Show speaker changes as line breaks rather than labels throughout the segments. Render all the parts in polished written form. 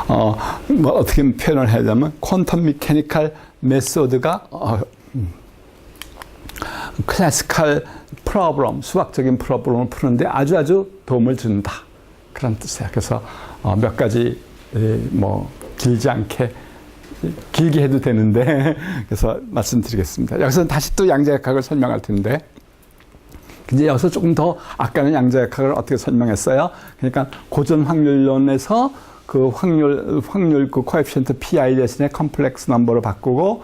뭐 어떻게 표현을 하자면 퀀텀 미케니컬 메소드가 클래시컬 프로블럼, 수학적인 프로블럼을 푸는데 아주 도움을 준다. 그런 뜻이에요. 그래서 몇 가지 뭐 길지 않게 길게 해도 되는데 그래서 말씀드리겠습니다. 여기서 다시 또 양자역학을 설명할 텐데 이제 여기서 조금 더 아까는 양자역학을 어떻게 설명했어요? 그러니까 고전 확률론에서 그 확률 그 코에피션트 pi 대신에 컴플렉스 넘버로 바꾸고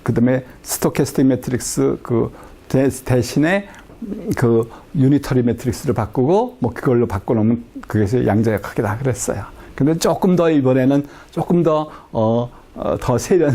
그다음에 스토캐스틱 매트릭스 그 대신에 그 유니터리 매트릭스를 바꾸고 뭐 그걸로 바꿔놓으면 그게 양자역학이다 그랬어요. 근데 조금 더 이번에는 조금 더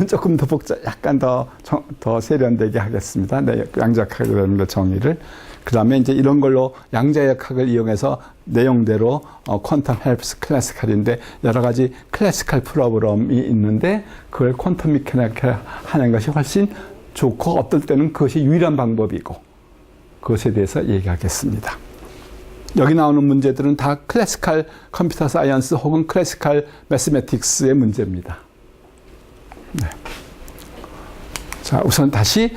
조금 더 약간 더 세련되게 하겠습니다. 네, 양자역학이라는 정의를. 그 다음에 이제 이런 걸로 양자역학을 이용해서 내용대로 퀀텀 헬프스 클래시컬인데 여러 가지 클래시컬 프로그램이 있는데 그걸 퀀텀 미케니컬 하는 것이 훨씬 좋고 어떨 때는 그것이 유일한 방법이고 그것에 대해서 얘기하겠습니다. 여기 나오는 문제들은 다 클래시컬 컴퓨터 사이언스 혹은 클래시컬 매스매틱스의 문제입니다. 네. 자, 우선 다시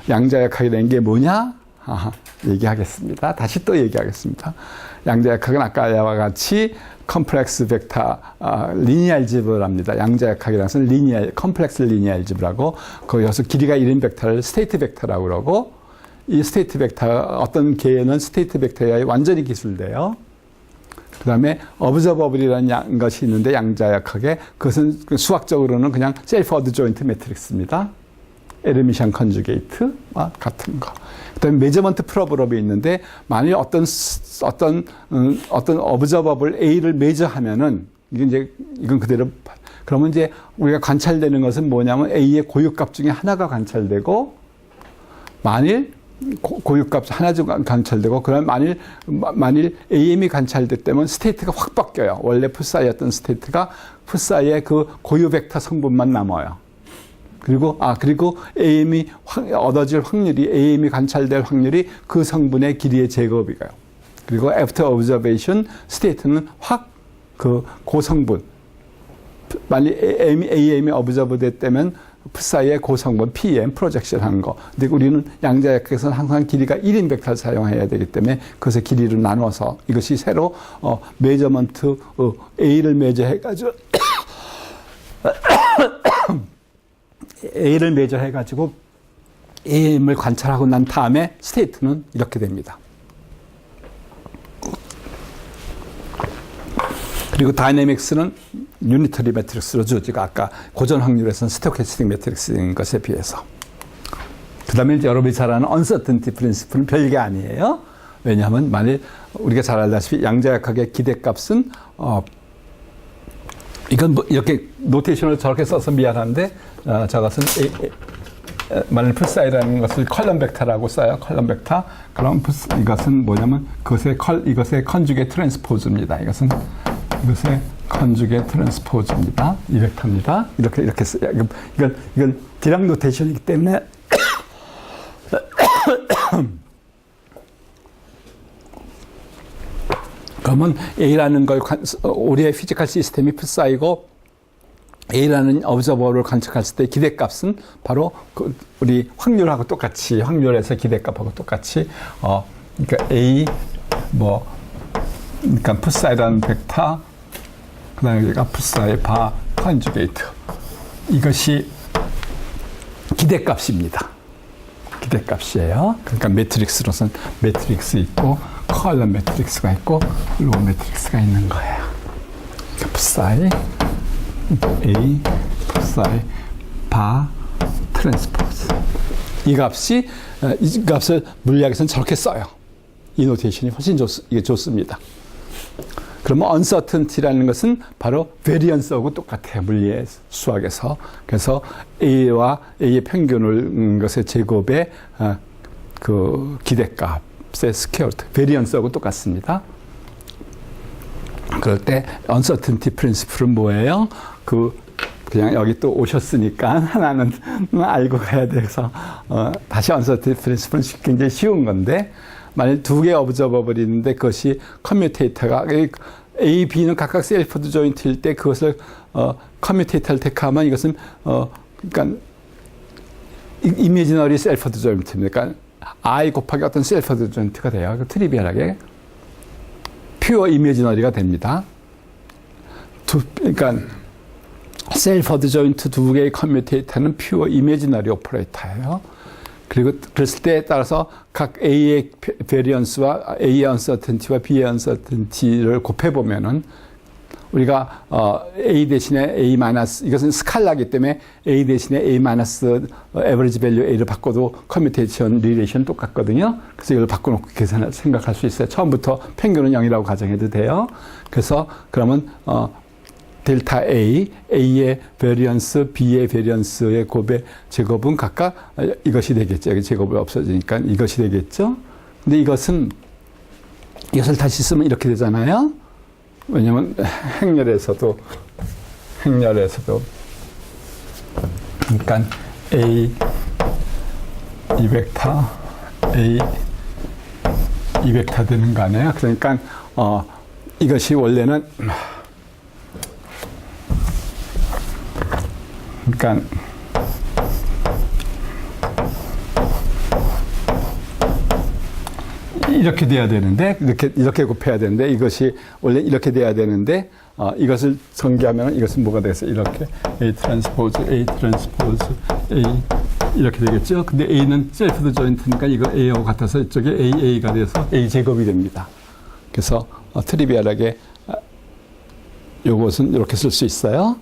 양자역학이라는 게 뭐냐? 얘기하겠습니다. 다시 또 얘기하겠습니다. 양자역학은 아까와 같이 컴플렉스 벡터 리니어 알지브라입니다. 양자역학이라는 것은 컴플렉스 리니어 알지브라고 거기서 길이가 1인 벡터를 스테이트 벡터라고 그러고 이 스테이트 벡터 어떤 계에는 스테이트 벡터에 완전히 기술돼요. 그 다음에 어브저버블이라는 것이 있는데 양자역학에 그것은 수학적으로는 그냥 셀프 어드조인트 매트릭스입니다. 에르미션 컨주게이트와 같은 거. 그다음에 메저먼트 프로브럼이 있는데 만일 어떤 어브저버블 A를 메저하면은 이건 그대로 그러면 이제 우리가 관찰되는 것은 뭐냐면 A의 고유값 중에 하나가 관찰되고 만일 고유값 하나가 관찰되고 그럼 만일 AM이 관찰됐다면 스테이트가 확 바뀌어요. 원래 풋사이였던 스테이트가 풋사이의 그 고유 벡터 성분만 남아요. 그리고 AM이 얻어질 확률이 AM이 관찰될 확률이 그 성분의 길이의 제곱이고요. 그리고 after observation 스테이트는 확 그 고성분 만일 AM이 observe 됐다면 풋사이의 고성분 PM 프로젝션 하는 거. 근데 우리는 양자역학에서는 항상 길이가 1인 벡터를 사용해야 되기 때문에 그것의 길이를 나눠서 이것이 새로 메저먼트 A를 메저해가지고 A를 메저해가지고 AM을 관찰하고 난 다음에 스테이트는 이렇게 됩니다. 그리고 다이내믹스는 유니터리 매트릭스로 주어지고 아까 고전 확률에서는 스토캐스틱 매트릭스인 것에 비해서. 그 다음에 이제 여러분이 잘 아는 uncertainty principle는 별게 아니에요. 왜냐하면 만일 우리가 잘 알다시피 양자역학의 기대값은 이건 뭐 이렇게 노테이션을 저렇게 써서 미안한데 저것은 만일 풋사이라는 것을 컬럼 벡터라고 써요. 컬럼 벡터. 그럼 이것은 뭐냐면 이것의 컨주게 트랜스포즈입니다. 이것의 컨주게 트랜스포즈입니다. 이 벡터입니다. 이렇게 써요. 이건 디락 노테이션이기 때문에 그러면 A라는 걸 우리의 피지컬 시스템이 풋사이고 A라는 observer를 관측했을 때 기대값은 바로 우리 확률하고 똑같이 확률에서 기대값하고 똑같이 그러니까 A 그러니까 풋사이라는 벡터 그다음에 여기가 풋사이 바 컨주게이트 이것이 기대값입니다. 기대값이에요. 그러니까 매트릭스로서는 매트릭스 있고 컬럼 매트릭스가 있고 로우 매트릭스가 있는 거예요. 그러니까 풋사이 A 풋사이 바 트랜스포즈 이 값을 물리학에서는 저렇게 써요. 이 노테이션이 훨씬 좋습니다. 그러면 uncertainty라는 것은 바로 variance하고 똑같아요. 물리의 수학에서. 그래서 A와 A의 평균을 것의 제곱의 그 기대값의 스퀘어 루트, variance하고 똑같습니다. 그럴 때 uncertainty principle은 뭐예요? 그냥 여기 또 오셨으니까 하나는 알고 가야 돼서 다시 uncertainty principle은 굉장히 쉬운 건데 만일 두 개의 observer블이 있는데 그것이 커뮤테이터가 A, B는 각각 셀프 조인트일 때 그것을 커뮤테이터를 택하면 이것은 그러니까 이미지너리 셀프 조인트입니다. 그러니까 I 곱하기 어떤 셀프 조인트가 돼요. 트리비얼하게 퓨어 이미지너리가 됩니다. 그러니까 셀프 조인트 두 개의 커뮤테이터는 퓨어 이미지너리 오퍼레이터예요. 그리고 그랬을 때에 따라서 각 A의 베리언스와 A의 언서튼티와 B의 언서튼티를 곱해보면은 우리가 A 대신에 A 마이너스, 이것은 스칼라기 때문에 A 대신에 A 마이너스 에버리지 밸류 A를 바꿔도 커뮤테이션 리레이션 똑같거든요. 그래서 이걸 바꿔놓고 계산을 생각할 수 있어요. 처음부터 평균은 0이라고 가정해도 돼요. 그래서 그러면 델타 A, A의 베리언스, B의 베리언스의 곱의 제곱은 각각 이것이 되겠죠. 여기 제곱이 없어지니까 이것이 되겠죠. 근데 이것을 다시 쓰면 이렇게 되잖아요. 왜냐면 행렬에서도 그러니까 A 이 벡터 되는 거 아니에요. 그러니까 이것이 원래는 그러니까 이렇게 돼야 되는데 이렇게 곱해야 되는데 이것이 원래 이렇게 돼야 되는데 이것을 전개하면 이것은 뭐가 되겠어요? 이렇게 A 트랜스포즈 A 이렇게 되겠죠? 근데 A는 셀프 조인트니까 이거 A하고 같아서 이쪽에 A가 돼서 A 제곱이 됩니다. 그래서 트리비얼하게 요것은 이렇게 쓸 수 있어요.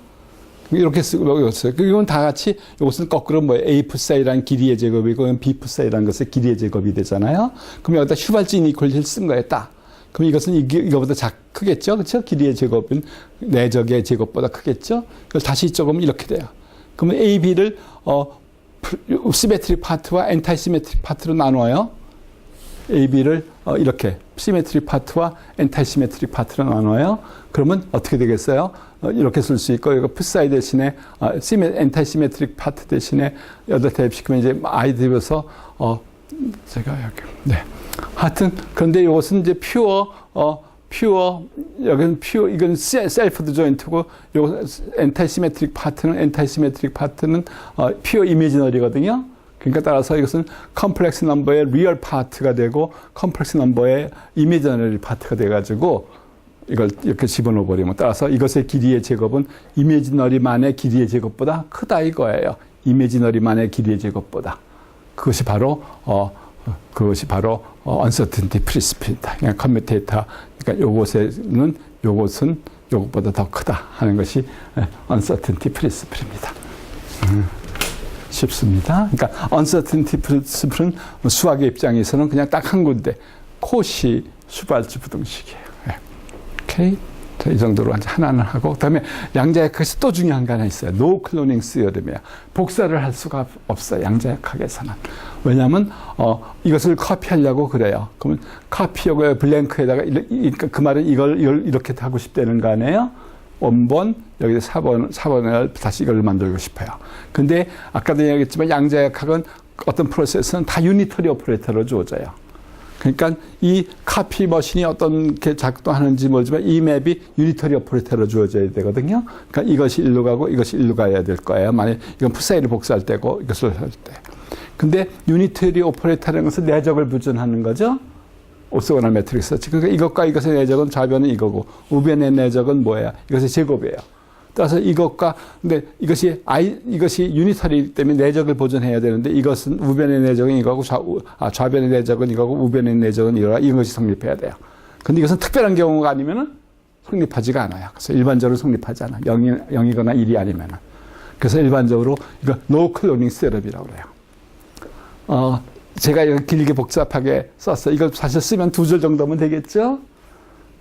이렇게 쓰고 있어요. 이건 다 같이 이것은 거꾸로 뭐예요? A 플러스 A라는 길이의 제곱이고 B 플러스 A라는 것의 길이의 제곱이 되잖아요. 그럼 여기다 슈발츠 이니퀄리티를 쓴 거예요. 딱. 그럼 이것은 이거보다 크겠죠? 그렇죠? 길이의 제곱은 내적의 제곱보다 크겠죠? 그걸 다시 조금 이렇게 돼요. 그러면 A, B를 시메트릭 파트와 엔타이 시메트릭 파트로 나눠요. A, B를 이렇게 시메트릭 파트와 엔타이 시메트릭 파트로 나눠요. 그러면 어떻게 되겠어요? 이렇게 쓸 수 있고, 이거 푸사이 대신에 엔타이 시메트릭 파트 대신에 여기다 대입시키면 이제 I 대입해서 제가 여기 하여튼 그런데 이것은 이제 여기는 이건 셀프 조인트고, 요 엔타이 시메트릭 파트는 퓨어 이미지너리거든요. 그러니까 따라서 이것은 컴플렉스 넘버의 리얼 파트가 되고 컴플렉스 넘버의 이미지너리 파트가 돼가지고 이걸 이렇게 집어넣어 버리면, 따라서 이것의 길이의 제곱은 이미지너리만의 길이의 제곱보다 크다 이거예요. 이미지너리만의 길이의 제곱보다. 그것이 바로 uncertainty principle입니다. 그러니까 커뮤테이터, 그러니까 요것은 요것보다 더 크다 하는 것이 uncertainty principle입니다. 쉽습니다. 그러니까 uncertainty principle는 수학의 입장에서는 그냥 딱 한 군데, 코시 슈발츠 부등식이에요. 오케이. 자, 이 정도로 하나는 하고, 그 다음에 양자역학에서 또 중요한 게 하나 있어요. 노 클로닝 스여름이야. 복사를 할 수가 없어요. 양자역학에서는. 왜냐하면 이것을 커피하려고 그래요. 그러면 커피하고 블랭크에다가 그 말은 이걸 이렇게 하고 싶다는 거 아니에요? 원본 여기서 4번을 다시 이걸 만들고 싶어요. 근데 아까도 얘기했지만 양자역학은 어떤 프로세스는 다 유니터리 오퍼레이터로 주어져요. 그러니까 이 카피 머신이 어떤 게 작동하는지 모르지만 이 맵이 유니터리 오퍼레이터로 주어져야 되거든요. 그러니까 이것이 일로 가고 이것이 일로 가야 될 거예요. 만약 이건 푸사이를 복사할 때고 이것을 할 때. 근데 유니터리 오퍼레이터라는 것은 내적을 부준하는 거죠. 오르토고널 매트릭스. 그러니까 이것과 이것의 내적은 좌변은 이거고 우변의 내적은 뭐예요? 이것의 제곱이에요. 따라서 근데 이것이 유니터리이기 때문에 내적을 보존해야 되는데, 이것은 우변의 내적은 이거고 좌변의 내적은 이거고 우변의 내적은 이것이 성립해야 돼요. 근데 이것은 특별한 경우가 아니면은 성립하지가 않아요. 그래서 일반적으로 성립하지 않아요. 0이거나 1이 아니면은. 그래서 일반적으로 이거 no cloning 셋업이라고 그래요. 제가 이거 길게 복잡하게 썼어요. 이거 사실 쓰면 2줄 정도면 되겠죠?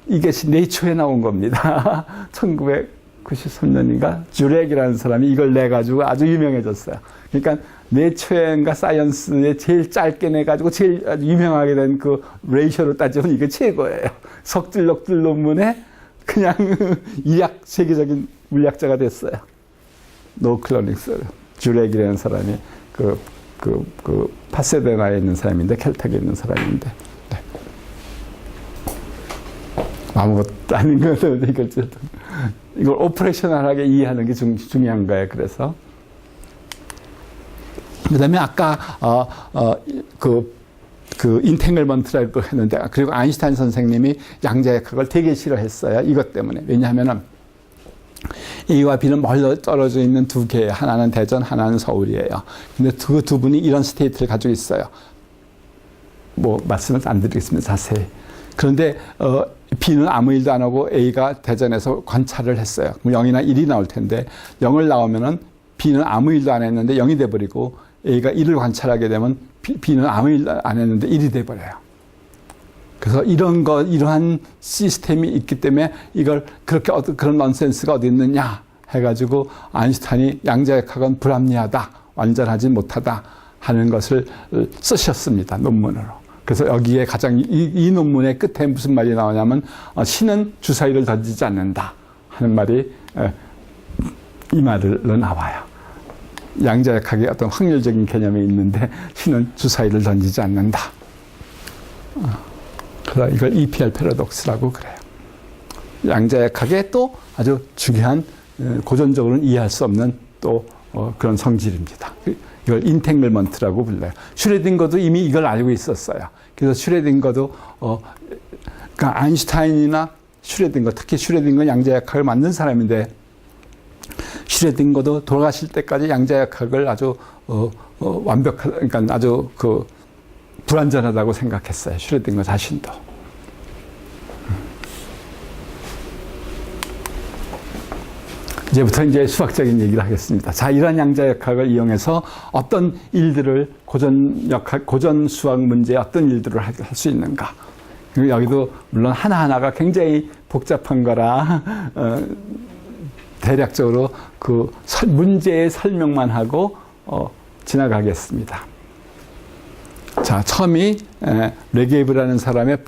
이게 네이처에 나온 겁니다. 1993년인가 주렉이라는 사람이 이걸 내가지고 아주 유명해졌어요. 그러니까 네이처인가 사이언스에 제일 짧게 내가지고 제일 아주 유명하게 된 그 레이셔로 따지면 이게 최고예요. 석줄럭들 논문에 그냥 세계적인 물리학자가 됐어요. 노클로닉스 주렉이라는 사람이 파세데나에 있는 사람인데, 켈텍에 있는 사람인데, 아무것도 아닌 것도 이걸 오퍼레이셔널하게 이해하는 게 중요한 거예요. 그래서 그다음에 아까 그 인탱글먼트라고 했는데, 그리고 아인슈타인 선생님이 양자역학을 되게 싫어했어요. 이것 때문에. 왜냐하면은 A와 B는 멀리 떨어져 있는 두 개, 하나는 대전, 하나는 서울이에요. 근데 그 두 분이 이런 스테이트를 가지고 있어요. 뭐 말씀을 안 드리겠습니다. 자세히. 그런데 B는 아무 일도 안 하고 A가 대전에서 관찰을 했어요. 그럼 0이나 1이 나올 텐데 0을 나오면은 B는 아무 일도 안 했는데 0이 돼버리고, A가 1을 관찰하게 되면 B는 아무 일도 안 했는데 1이 돼버려요. 그래서 이러한 시스템이 있기 때문에 이걸 그런 넌센스가 어디 있느냐 해가지고 아인슈타인이 양자역학은 불합리하다, 완전하지 못하다 하는 것을 쓰셨습니다. 논문으로. 그래서 여기에 가장 이 논문의 끝에 무슨 말이 나오냐면 신은 주사위를 던지지 않는다 하는 말이 이 말로 나와요. 양자역학의 어떤 확률적인 개념이 있는데 신은 주사위를 던지지 않는다. 그래서 이걸 EPR 패러독스라고 그래요. 양자역학의 또 아주 중요한, 고전적으로는 이해할 수 없는 또 그런 성질입니다. 이걸 인탱글먼트라고 불러요. 슈레딩거도 이미 이걸 알고 있었어요. 그래서 슈레딩거도 그러니까 아인슈타인이나 슈레딩거, 특히 슈레딩거는 양자역학을 만든 사람인데, 슈레딩거도 돌아가실 때까지 양자역학을 아주 그러니까 아주 불완전하다고 생각했어요. 슈레딩거 자신도. 이제부터 이제 수학적인 얘기를 하겠습니다. 자, 이런 양자역학을 이용해서 어떤 일들을 고전 수학 문제에 어떤 일들을 할 수 있는가. 그리고 여기도 물론 하나하나가 굉장히 복잡한 거라 대략적으로 그 문제의 설명만 하고 지나가겠습니다. 자, 처음이 레게이브라는 사람의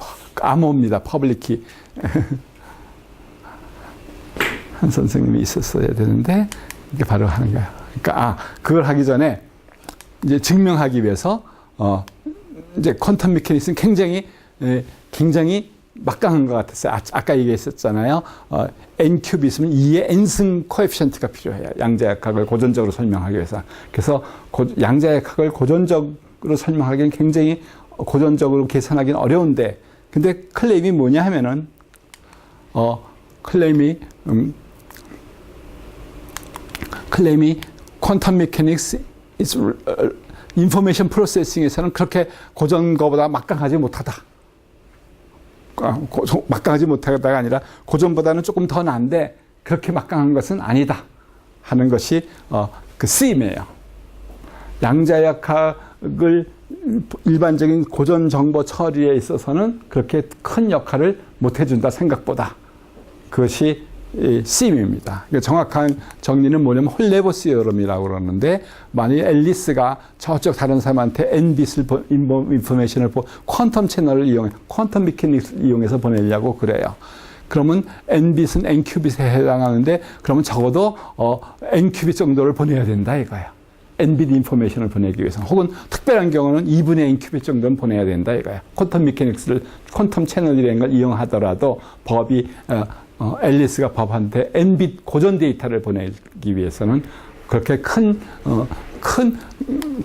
암호입니다. 퍼블릭키. 한 선생님이 있었어야 되는데 이게 바로 하는 거예요. 그러니까 그걸 하기 전에 이제 증명하기 위해서 이제 퀀텀 메커니즘은 굉장히 막강한 것 같았어요. 아까 얘기했었잖아요. n 큐브 있으면 2의 n승 코에피션트가 필요해요. 양자역학을 고전적으로 설명하기 위해서. 그래서 양자역학을 고전적으로 설명하기는 굉장히 고전적으로 계산하기는 어려운데, 근데 클레임이 뭐냐 하면은 클레임이 퀀텀 메커닉스 인포메이션 프로세싱에서는 그렇게 고전 거보다 막강하지 못하다. 막강하지 못하다가 아니라 고전보다는 조금 더 난데 그렇게 막강한 것은 아니다 하는 것이 그 쓰임이에요. 양자역학을 일반적인 고전 정보 처리에 있어서는 그렇게 큰 역할을 못 해준다, 생각보다. 그것이 쓰임입니다. 정확한 정리는 뭐냐면 홀레보 시어럼이라고 그러는데, 만약 앨리스가 저쪽 다른 사람한테 n빗을 인포메이션을 퀀텀 채널을 이용해, 퀀텀 메커닉스를 이용해서 보내려고 그래요. 그러면 n빗은 n큐빗에 해당하는데, 그러면 적어도 n큐빗 정도를 보내야 된다 이거예요. n빗 인포메이션을 보내기 위해서. 혹은 특별한 경우는 2분의 n큐빗 정도는 보내야 된다 이거예요. 퀀텀 메커닉스를, 퀀텀 채널이라는 걸 이용하더라도 법이 앨리스가 법한테 n빗 고전 데이터를 보내기 위해서는 그렇게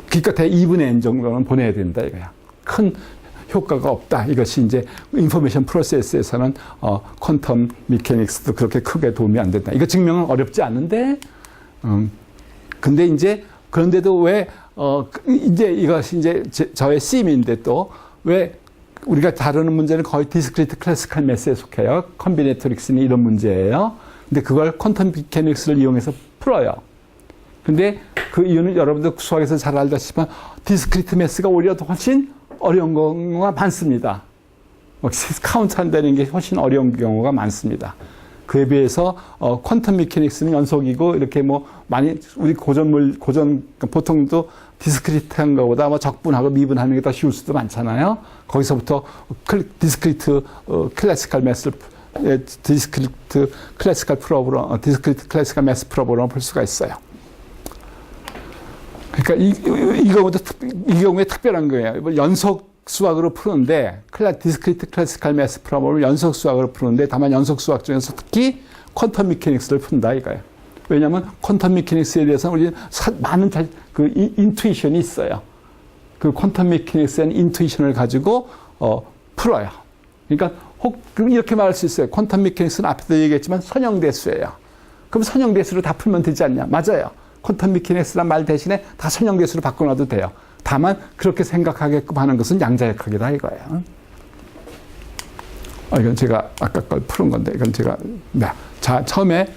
기껏해 2분의 n 정도는 보내야 된다 이거야. 큰 효과가 없다. 이것이 이제 인포메이션 프로세스에서는 퀀텀 메커닉스도 그렇게 크게 도움이 안 된다. 이거 증명은 어렵지 않은데, 근데 이제 그런데도 왜 이제 이것이 이제 저의 쓰임인데 또 왜 우리가 다루는 문제는 거의 디스크리트 클래시컬 매스에 속해요. 컴비네토릭스는 이런 문제예요. 근데 그걸 퀀텀 메커닉스를 이용해서 풀어요. 근데 그 이유는 여러분들 수학에서 잘 알다시피 디스크리트 매스가 오히려 더 훨씬 어려운 경우가 많습니다. 카운트 한다는 게 훨씬 어려운 경우가 많습니다. 그에 비해서 퀀텀 메커닉스는 연속이고 이렇게 뭐 많이 우리 고전 보통도 디스크리트한 것보다 뭐 적분하고 미분하는 게 더 쉬울 수도 많잖아요. 거기서부터 디스크리트 클래시컬 매스 디스크리트 클래시컬 매스 프로브럼을 볼 수가 있어요. 그러니까 이 경우에 특별한 거예요. 연속 수학으로 푸는데, 디스크리트 클래시컬 매스 프로블을 연속 수학으로 푸는데, 다만 연속 수학 중에서 특히 퀀텀 미케닉스를 푼다 이거예요. 왜냐하면 퀀텀 미케닉스에 대해서는 우리는 많은 인투이션이 있어요. 그 퀀텀 미케닉스의 인투이션을 가지고 풀어요. 그러니까 이렇게 말할 수 있어요. 퀀텀 미케닉스는 앞에도 얘기했지만 선형대수예요. 그럼 선형대수로 다 풀면 되지 않냐? 맞아요. 퀀텀 미케닉스란 말 대신에 다 선형대수로 바꿔놔도 돼요. 다만 그렇게 생각하게끔 하는 것은 양자역학이다 이거예요. 이건 제가 아까 걸 푸는 건데, 이건 제가 자, 처음에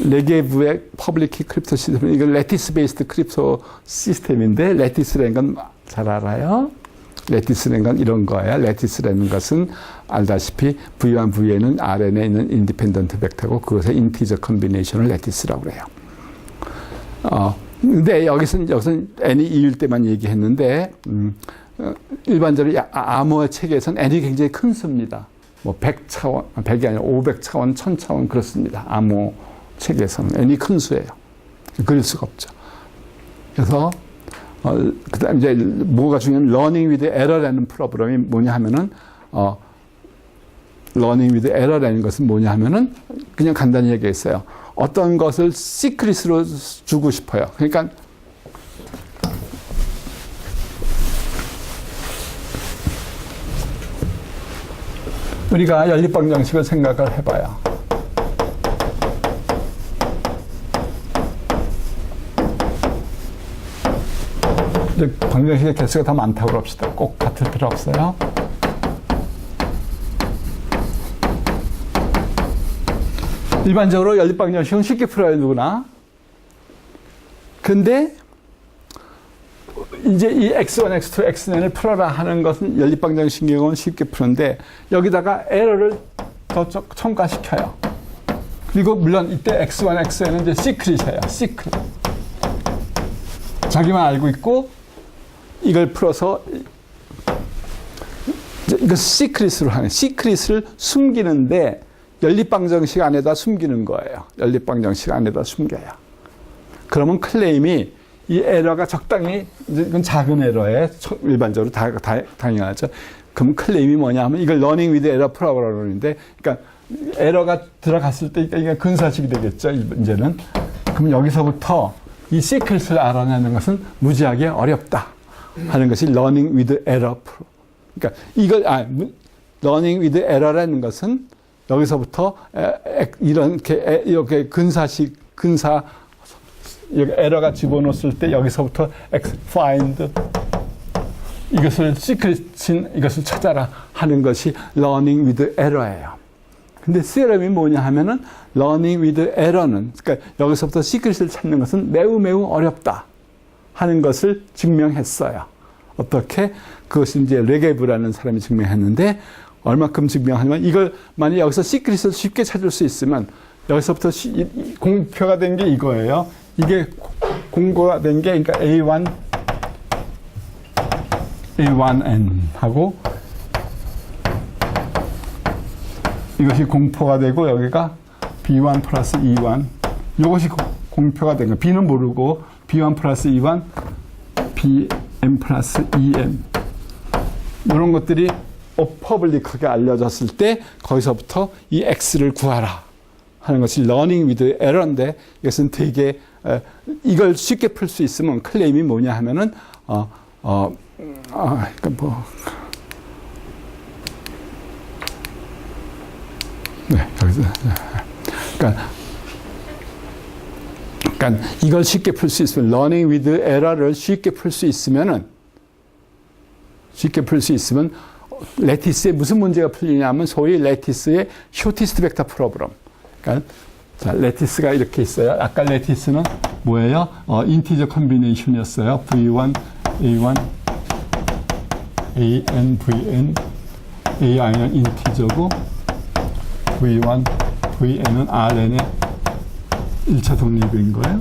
레게브의 퍼블릭 키 크립토 시스템, 이건 레티스 베이스드 크립토 시스템인데, 레티스라는 건 잘 알아요. 레티스라는 건 이런 거예요. 레티스라는 것은 알다시피 V1, Vn은 Rn에 있는 인디펜던트 벡터고 그것의 인티저 컨비네이션을 레티스라고 그래요. 근데 여기서는 n이 2일 때만 얘기했는데, 일반적으로 암호의 체계에서는 n이 굉장히 큰 수입니다. 뭐 100차원, 100이 아니라 500차원, 1000차원 그렇습니다. 암호 체계에서는 n이 큰 수예요. 그릴 수가 없죠. 그래서 그 다음 이제 뭐가 중요한 learning with error라는 프로그램이 뭐냐 하면은 learning with error라는 것은 뭐냐 하면은 그냥 간단히 얘기했어요. 어떤 것을 시크릿으로 주고 싶어요. 그러니까 우리가 연립방정식을 생각을 해봐요. 이제 방정식의 개수가 더 많다고 합시다. 꼭 같을 필요 없어요. 일반적으로 연립방정식은 쉽게 풀어요, 누구나. 근데 이제 이 x1, x2, xn을 풀어라 하는 것은 연립방정식의 경우는 쉽게 푸는데, 여기다가 에러를 더 첨가시켜요. 그리고 물론 이때 x1, xn은 이제 시크릿이에요. 시크릿. 자기만 알고 있고 이걸 풀어서 이거 시크릿으로 하는, 시크릿을 숨기는데 연립방정식 안에다 숨기는 거예요. 연립방정식 안에다 숨겨요. 그러면 클레임이 이 에러가 적당히, 이건 작은 에러에 일반적으로 당연하죠. 그럼 클레임이 뭐냐 하면 이걸 learning with error 프로그램 그러는데, 그러니까 에러가 들어갔을 때 이게 근사식이 되겠죠, 이제는. 그럼 여기서부터 이 시크릿을 알아내는 것은 무지하게 어렵다 하는 것이 learning with error 프로. 그러니까 이걸 learning with error라는 것은 여기서부터 이렇게 근사 에러가 집어넣었을 때 여기서부터 find 이것을 시크릿인 이것을 찾아라 하는 것이 learning with error예요. 근데 theorem이 뭐냐 하면은 learning with error는, 그러니까 여기서부터 시크릿을 찾는 것은 매우 어렵다 하는 것을 증명했어요. 어떻게? 그것이 이제 레게브라는 사람이 증명했는데, 얼마큼 증명하냐면 이걸 만약 여기서 시크릿을 쉽게 찾을 수 있으면 여기서부터 공표가 된 게 이거예요. 이게 공고가 된 게, 그러니까 A1N 하고 이것이 공포가 되고 여기가 B1 플러스 E1 이것이 공표가 된 거예요. B는 모르고 B1 플러스 E1 BM 플러스 EM 이런 것들이 퍼블릭하게 알려졌을 때 거기서부터 이 X를 구하라 하는 것이 learning with error인데, 이것은 되게 이걸 쉽게 풀 수 있으면 클레임이 뭐냐 하면은 그러니까 뭐 여기서 그러니까 이걸 쉽게 풀 수 있으면 learning with error를 쉽게 풀 수 있으면 레티스에 무슨 문제가 풀리냐면 소위 레티스의 쇼티스트 벡터 프로그램. 그러니까 자, 레티스가 이렇게 있어요. 아까 레티스는 뭐예요? 인티저 컨비네이션이었어요. V1, A1, AN, VN, AI는 인티저고 V1, VN은 RN의 1차 독립인 거예요.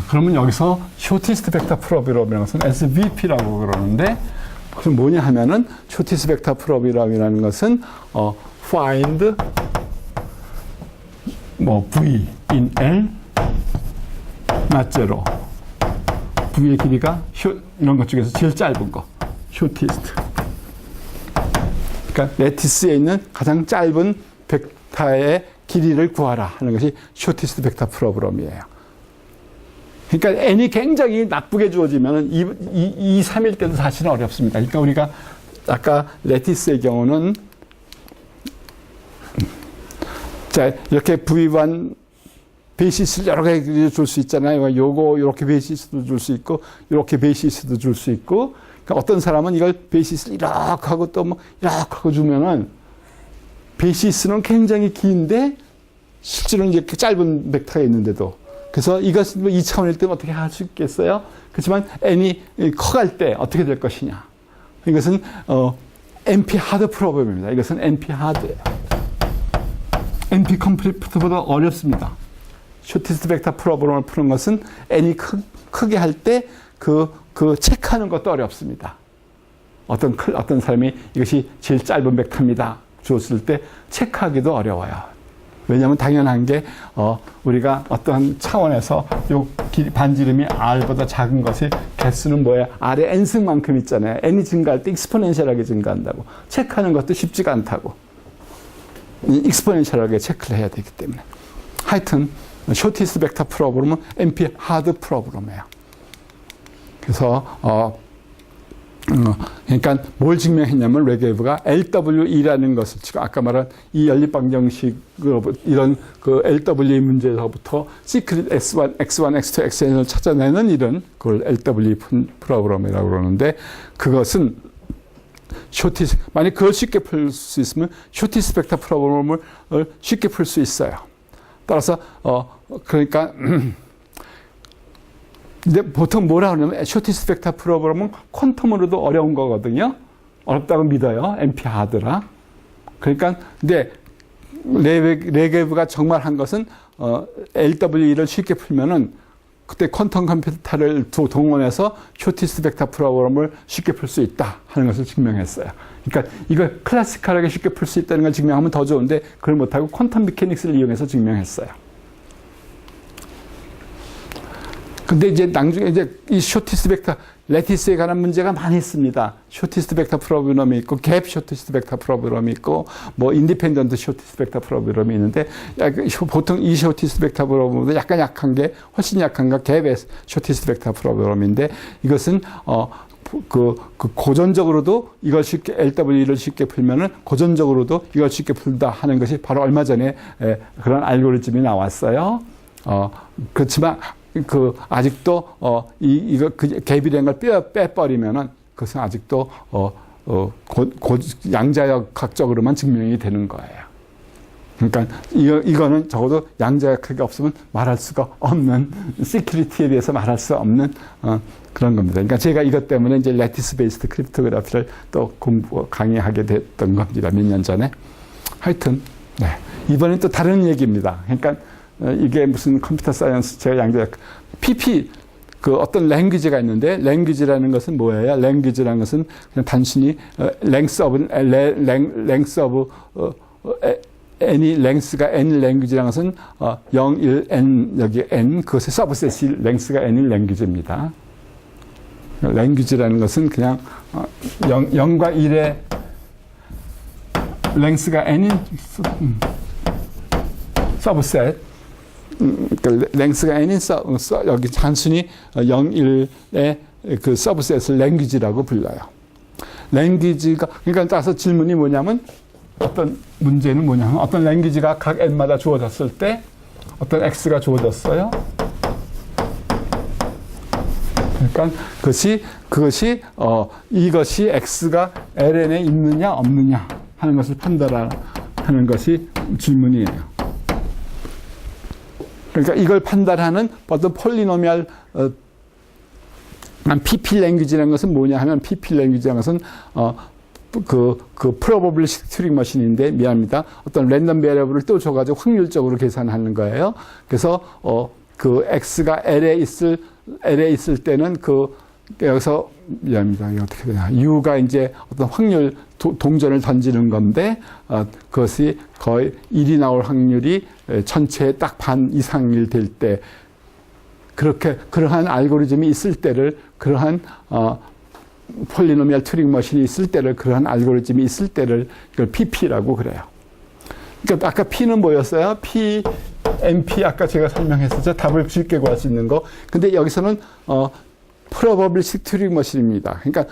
그러면 여기서 쇼티스트 벡터 프로그램이라는 것은 SVP라고 그러는데, 그럼 뭐냐 하면은 쇼티스트 벡터 프로그램이라는 것은 find V in L not zero, V의 길이가 이런 것 중에서 제일 짧은 거, shortest. 그러니까 레티스에 있는 가장 짧은 벡터의 길이를 구하라 하는 것이 shortest 벡터 프로블럼이에요. 그러니까 n이 굉장히 나쁘게 주어지면 2, 3일 때도 사실은 어렵습니다. 그러니까 우리가 아까 레티스의 경우는 자, 이렇게 V1 베이시스를 여러 개 줄 수 있잖아요. 요거 이렇게 베이시스도 줄 수 있고 이렇게 베이시스도 줄 수 있고 그러니까 어떤 사람은 이걸 베이시스를 이렇게 하고 또 뭐 이렇게 하고 주면은 베이시스는 굉장히 긴데 실제로는 이렇게 짧은 벡터가 있는데도 그래서 이것은 뭐 2차원일 때는 어떻게 할 수 있겠어요? 그렇지만 n이 커갈 때 어떻게 될 것이냐. 이것은 NP 하드 프로블럼입니다. 이것은 NP 하드예요. NP 컴플리트보다 어렵습니다. 쇼티스트 벡터 프로블럼을 푸는 것은 n이 크게 할 때 그 체크하는 것도 어렵습니다. 어떤 사람이 이것이 제일 짧은 벡터입니다. 주었을 때 체크하기도 어려워요. 왜냐하면 당연한 게 우리가 어떤 차원에서 요 반지름이 r보다 작은 것의 개수는 뭐예요? r의 n승만큼 있잖아요. n이 증가할 때 익스포넨셜하게 증가한다고. 체크하는 것도 쉽지가 않다고. 익스포넨셜하게 체크를 해야 되기 때문에. 하여튼 쇼티스트 벡터 프로블럼은 NP 하드 프로블럼이에요. 그래서 그러니까 뭘 증명했냐면 레게브가 LWE라는 것을 지금 아까 말한 이 연립방정식으로 이런 그 LWE 문제에서부터 시크릿 S1, X1, X2, Xn을 찾아내는 이런 그걸 LWE 프로그램이라고 그러는데 그것은 만약 그걸 쉽게 풀 수 있으면 쇼티스트 벡터 프로그램을 쉽게 풀 수 있어요. 따라서 그러니까 근데 보통 뭐라 그러냐면 쇼티스트 벡터 프로그램은 퀀텀으로도 어려운 거거든요. 어렵다고 믿어요. NP 하드라. 그러니까 근데 레게브가 정말 한 것은 LWE를 쉽게 풀면은 그때 퀀텀 컴퓨터를 동원해서 쇼티스트 벡터 프로그램을 쉽게 풀 수 있다 하는 것을 증명했어요. 그러니까 이걸 클래시컬하게 쉽게 풀 수 있다는 걸 증명하면 더 좋은데 그걸 못하고 퀀텀 미케닉스를 이용해서 증명했어요. 근데 이제 나중에 이제 이 쇼티스트 벡터 레티스에 관한 문제가 많이 있습니다. 쇼티스트 벡터 프로블럼이 있고 갭 쇼티스트 벡터 프로블럼이 있고 뭐 인디펜던트 쇼티스트 벡터 프로블럼이 있는데 보통 이 쇼티스트 벡터 프로블럼보다 약간 약한 게 훨씬 약한 게 갭의 쇼티스트 벡터 프로블럼인데 이것은 고전적으로도 이걸 쉽게 LW를 쉽게 풀면은 고전적으로도 이걸 쉽게 풀다 하는 것이 바로 얼마 전에 그런 알고리즘이 나왔어요. 그렇지만 아직도, 이거, 갭이라는 걸 빼버리면은, 그것은 아직도, 양자역학적으로만 증명이 되는 거예요. 그러니까, 이거는 적어도 양자역학이 없으면 말할 수가 없는, 시큐리티에 대해서 말할 수 없는, 그런 겁니다. 그러니까 제가 이것 때문에 이제 레티스 베이스드 크립토그래피를 또 강의하게 됐던 겁니다. 몇 년 전에. 하여튼, 네. 이번엔 또 다른 얘기입니다. 그러니까, 이게 무슨 컴퓨터 사이언스, 제가 양자역, PP, 어떤 랭귀지가 있는데, 랭귀지라는 것은 뭐예요? 랭귀지라는 것은 그냥 단순히, length of, n이, length가 n 랭귀지라는 것은, 0, 1, n, 여기 n, 그것의 서브셋이 length가 n인 랭귀지입니다. 랭귀지라는 것은 그냥, 0과 1의 length가 n인 서브셋, 랭스가 n인 여기 단순히 0, 1의 그 서브셋을 랭귀지라고 불러요. 랭귀지가 그러니까 따라서 질문이 뭐냐면 어떤 문제는 뭐냐면 어떤 랭귀지가 각 n마다 주어졌을 때 어떤 x가 주어졌어요. 그러니까 그것이 이것이 x가 ln에 있느냐 없느냐 하는 것을 판단하는 것이 질문이에요. 그러니까 이걸 판단하는 어떤 폴리노미얼 PP 랭귀지라는 것은 뭐냐 하면 PP 랭귀지라는 것은 probabilistic Turing 머신인데 미안합니다. 어떤 랜덤 베리어블을 또 줘가지고 확률적으로 계산하는 거예요. 그래서 그 x가 l에 있을 때는 여기서 미안합니다. 이게 어떻게 되냐? u가 이제 어떤 확률 동전을 던지는 건데 그것이 거의 1이 나올 확률이 전체의 딱 반 이상일 될 때 그러한 알고리즘이 있을 때를, 그러한 폴리노미얼 튜링 머신이 있을 때를, 그러한 알고리즘이 있을 때를 이걸 PP라고 그래요. 그러니까 아까 P는 뭐였어요? P, NP 아까 제가 설명했었죠. 답을 쉽게 구할 수 있는 거. 근데 여기서는 프로버빌스틱 튜링 머신입니다. 그러니까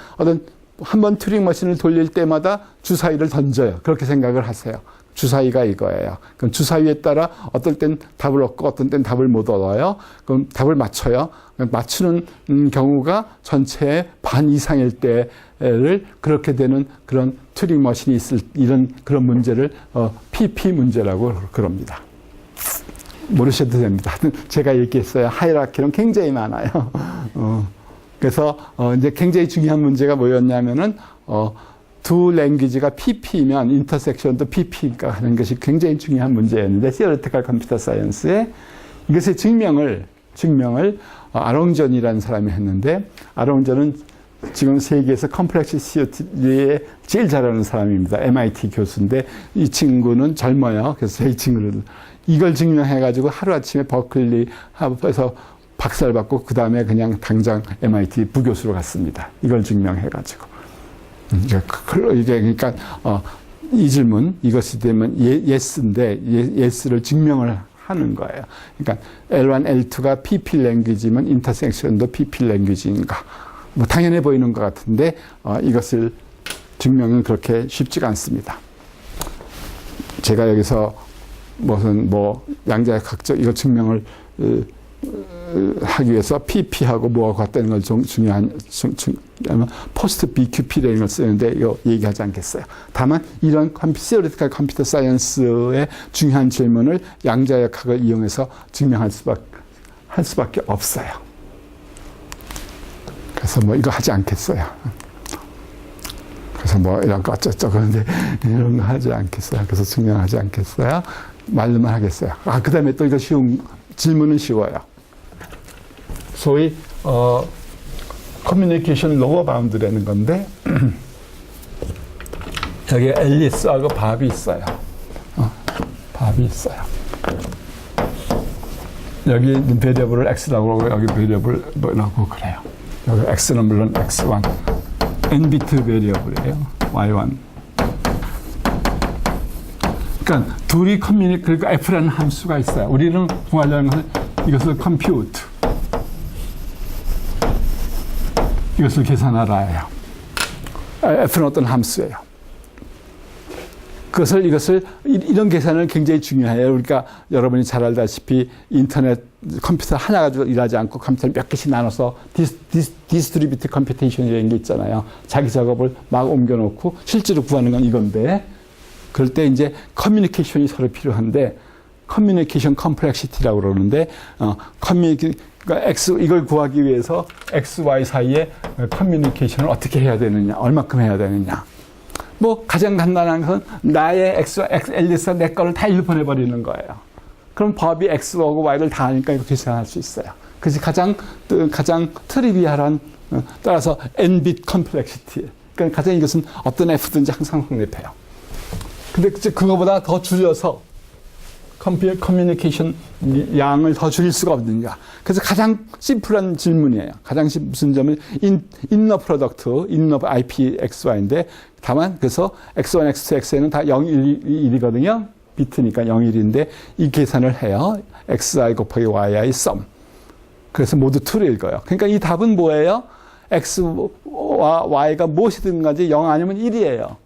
한번 튜링 머신을 돌릴 때마다 주사위를 던져요. 그렇게 생각을 하세요. 주사위가 이거예요. 그럼 주사위에 따라 어떨 땐 답을 얻고 어떤 땐 답을 못 얻어요. 그럼 답을 맞춰요. 맞추는 경우가 전체의 반 이상일 때를 그렇게 되는 그런 튜링 머신이 있을 이런 그런 문제를 PP 문제라고 그럽니다. 모르셔도 됩니다. 제가 얘기했어요. 하이라키는 굉장히 많아요. 그래서 이제 굉장히 중요한 문제가 뭐였냐면은 두 랭귀지가 PP면 인터섹션도 PP가 하는 것이 굉장히 중요한 문제였는데 Theoretical Computer Science에 이것의 증명을 아롱전이라는 사람이 했는데 아롱전은 지금 세계에서 컴플렉시티에 제일 잘하는 사람입니다. MIT 교수인데 이 친구는 젊어요. 그래서 이 친구를 이걸 증명해가지고 하루아침에 버클리 합에서 박사를 받고 그 다음에 그냥 당장 MIT 부교수로 갔습니다. 이걸 증명해가지고. 이게 그러니까 이 질문 이것이 되면 yes인데 yes를 증명을 하는 거예요. 그러니까 L1, L2가 PP 랭귀지면 인터섹션도 PP 랭귀지인가? 뭐 당연해 보이는 것 같은데 이것을 증명은 그렇게 쉽지가 않습니다. 제가 여기서 무슨 양자역학적 이거 증명을 하기 위해서 PP하고 뭐가 같다는 걸 중요한 포스트 BQP라는 걸 쓰는데 이거 얘기하지 않겠어요. 다만 이런 Theoretical Computer Science의 중요한 질문을 양자역학을 이용해서 증명할 수밖에 없어요. 그래서 이거 하지 않겠어요. 그래서 이런 거 어쩌고 그런데 이런 거 하지 않겠어요. 그래서 증명하지 않겠어요. 말로만 하겠어요. 그 다음에 또 이거 질문은 쉬워요. 소위 커뮤니케이션 로어 바운드라는 건데 여기 앨리스하고 밥이 있어요. 밥이 있어요. 여기 베리어블을 x라고 하고 여기 베리어블 뭐라고 그래요. 여기 x는 물론 x1 n비트 베리어블이에요. y1. 그러니까 둘이 그러니까 f라는 함수가 있어요. 우리는 구하려는 것은 이것을 compute, 이것을 계산하라 해요. f는 어떤 함수예요. 이것을 이런 계산은 굉장히 중요해요. 그러니까 여러분이 잘 알다시피 인터넷 컴퓨터 하나 가지고 일하지 않고 컴퓨터를 몇 개씩 나눠서 디스트리뷰티드 컴퓨테이션이라는 게 있잖아요. 자기 작업을 막 옮겨놓고 실제로 구하는 건 이건데 그럴 때 이제 커뮤니케이션이 서로 필요한데 커뮤니케이션 컴플렉시티라고 그러는데 그러니까 이걸 구하기 위해서 X, Y 사이에 커뮤니케이션을 어떻게 해야 되느냐, 얼마큼 해야 되느냐. 가장 간단한 건 나의 앨리스가 내 거를 다 일로 보내버리는 거예요. 그럼 법이 X하고 Y를 다 하니까 이거 계산할 수 있어요. 그래서 가장 트리비얼한 따라서 nbit 컴플렉시티. 그러니까 가장 이것은 어떤 F든지 항상 성립해요. 근데 그거보다 더 줄여서 커뮤니케이션 양을 더 줄일 수가 없느냐. 그래서 가장 심플한 질문이에요. 가장 무슨 점은 인너 프로덕트, 인너 IPXY인데 다만 그래서 X1, X2, Xn은 다 0, 1이거든요. 비트니까 0, 1인데 이 계산을 해요. XI 곱하기 YI sum. 그래서 모두 2를 읽어요. 그러니까 이 답은 뭐예요? X와 Y가 무엇이든 간에 0 아니면 1이에요.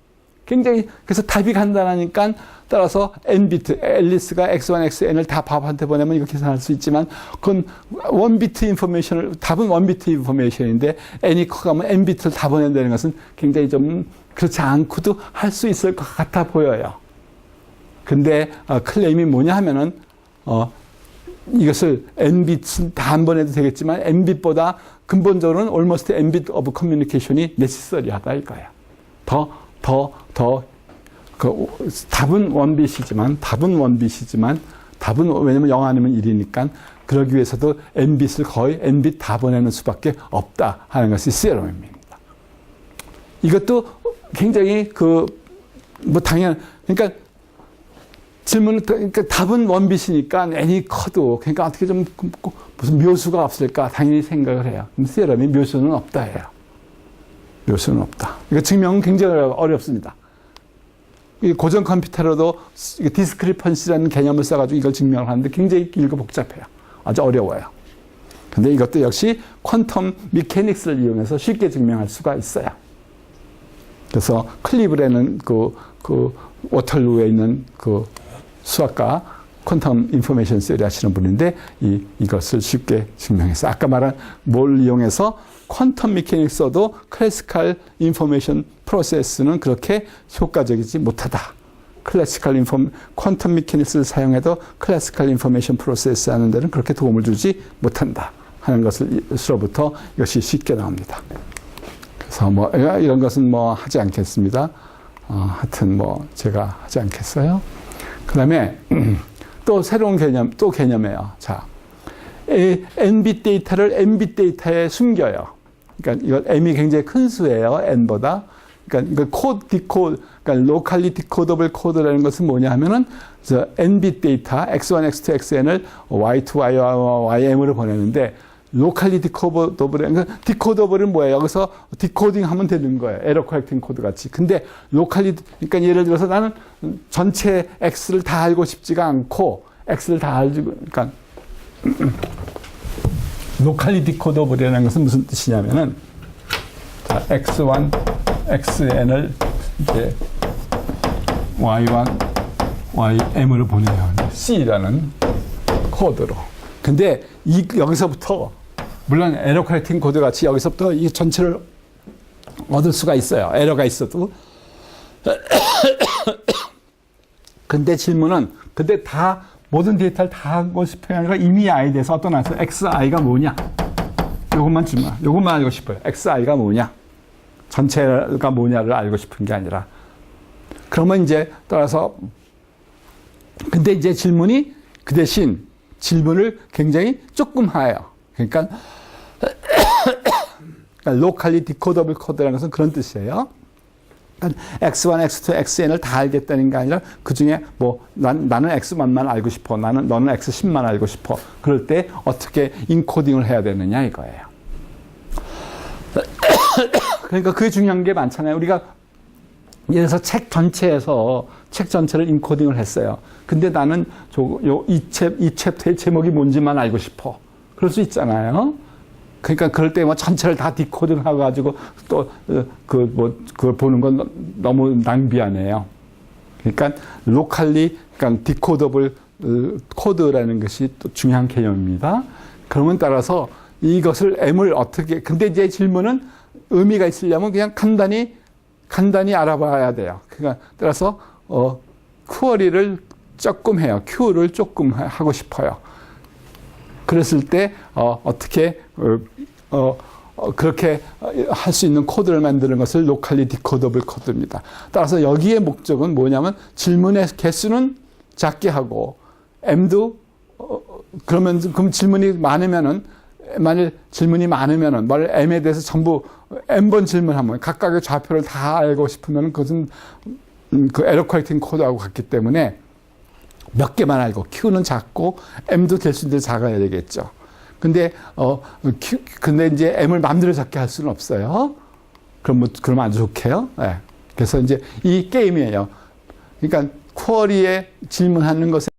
굉장히 그래서 답이 간단하니까 따라서 n비트, 앨리스가 x1, xn을 다 밥한테 보내면 이거 계산할 수 있지만 그건 원비트 인포메이션을 답은 원비트 인포메이션인데 n이 커가면 n비트를 다 보낸다는 것은 굉장히 좀 그렇지 않고도 할 수 있을 것 같아 보여요. 근데 클레임이 뭐냐 하면은 이것을 n비트 다 안 보내도 되겠지만 n비트보다 근본적으로는 almost nbit of communication이 necessary하다 이거예요. 답은 원빗이지만 왜냐면 0 아니면 1이니까 그러기 위해서도 nbit을 거의 nbit 다 보내는 수밖에 없다 하는 것이 theorem입니다. 이것도 굉장히 그러니까 질문을, 그러니까 답은 원빗이니까 애니 커도, 그러니까 어떻게 좀 무슨 묘수가 없을까 당연히 생각을 해요. 그럼 세럼이 묘수는 없다 해요. 묘수는 없다. 이거 증명은 굉장히 어렵습니다. 고전 컴퓨터로도 디스크리펀시라는 개념을 써가지고 이걸 증명을 하는데 굉장히 길고 복잡해요. 아주 어려워요. 근데 이것도 역시 퀀텀 미케닉스를 이용해서 쉽게 증명할 수가 있어요. 그래서 클리브레는 그 워털루에 있는 그 수학가 퀀텀 인포메이션 시어리 하시는 분인데 이것을 쉽게 증명했어요. 아까 말한 뭘 이용해서 퀀텀 미케닉스도 클래시컬 인포메이션 프로세스는 그렇게 효과적이지 못하다. 퀀텀 미케닉스를 사용해도 클래시컬 인포메이션 프로세스 하는 데는 그렇게 도움을 주지 못한다 하는 것으로부터 이것이 쉽게 나옵니다. 그래서 뭐 이런 것은 뭐 하지 않겠습니다. 하여튼 뭐 제가 하지 않겠어요. 그 다음에 또 새로운 개념, 또 개념이에요. 자, nbit 데이터를 mbit 데이터에 숨겨요. 그러니까 이건 m이 굉장히 큰 수예요. n보다. 그러니까 이거 그러니까 locally decodable code라는 것은 뭐냐 하면은 nbit 데이터 x1, x2, xn을 y2, ym으로 보내는데 locally decodable, 그러니까 decodable은 뭐예요? 여기서 디코딩 하면 되는 거예요. 에러 커렉팅 코드 같이. 근데 locally, 그러니까 예를 들어서 나는 전체 x를 다 알고 싶지가 않고 x를 다 알고, 그러니까 locally decodable이라는 것은 무슨 뜻이냐면은 자, x1, xn을 이제 y1, ym으로 보내요. c라는 코드로. 근데 여기서부터 물론 에러 커렉팅 코드 같이 여기서부터 이 전체를 얻을 수가 있어요. 에러가 있어도. 근데 질문은 근데 다 모든 데이터를 다 하고 싶어요. 아니라 이미 i에 대해서 어떤 안에서 xi가 뭐냐? 요것만 알고 싶어요. xi가 뭐냐? 전체가 뭐냐를 알고 싶은 게 아니라. 그러면 이제 따라서 근데 이제 질문이 그 대신 질문을 굉장히 조금 해요. 그러니까 locally decodable code라는 것은 그런 뜻이에요. 그러니까 x1, x2, xn을 다 알겠다는 게 아니라 그 중에 뭐 나는 x1만 알고 싶어. 너는 x10만 알고 싶어. 그럴 때 어떻게 인코딩을 해야 되느냐 이거예요. 그러니까 그게 중요한 게 많잖아요. 우리가 예를 들어서 책 전체를 인코딩을 했어요. 근데 나는 이 챕터의 제목이 뭔지만 알고 싶어. 그럴 수 있잖아요. 그러니까 그럴 때 뭐 전체를 다 디코딩 하고 가지고 또 그걸 보는 건 너무 낭비하네요. 그러니까 로컬리, 그러니까 디코더블 코드라는 것이 또 중요한 개념입니다. 그러면 따라서 이것을 M을 어떻게, 근데 이제 질문은 의미가 있으려면 그냥 간단히 알아봐야 돼요. 그러니까 따라서 쿼리를 조금 해요. Q를 조금 하고 싶어요. 그랬을 때 어떻게 그렇게 할 수 있는 코드를 만드는 것을 로컬리 디코더블 코드입니다. 따라서 여기의 목적은 뭐냐면 질문의 개수는 작게 하고 M도 그럼 질문이 많으면은 만일 질문이 많으면은 M에 대해서 전부 M번 질문하면 각각의 좌표를 다 알고 싶으면 그것은 그 에러 커렉팅 코드하고 같기 때문에 몇 개만 알고 Q는 작고 M도 개수인데 작아야 되겠죠. 근데 근데 이제 M을 마음대로 작게 할 수는 없어요. 그러면 아주 좋게요. 네. 그래서 이제 이 게임이에요. 그러니까 쿼리에 질문하는 것에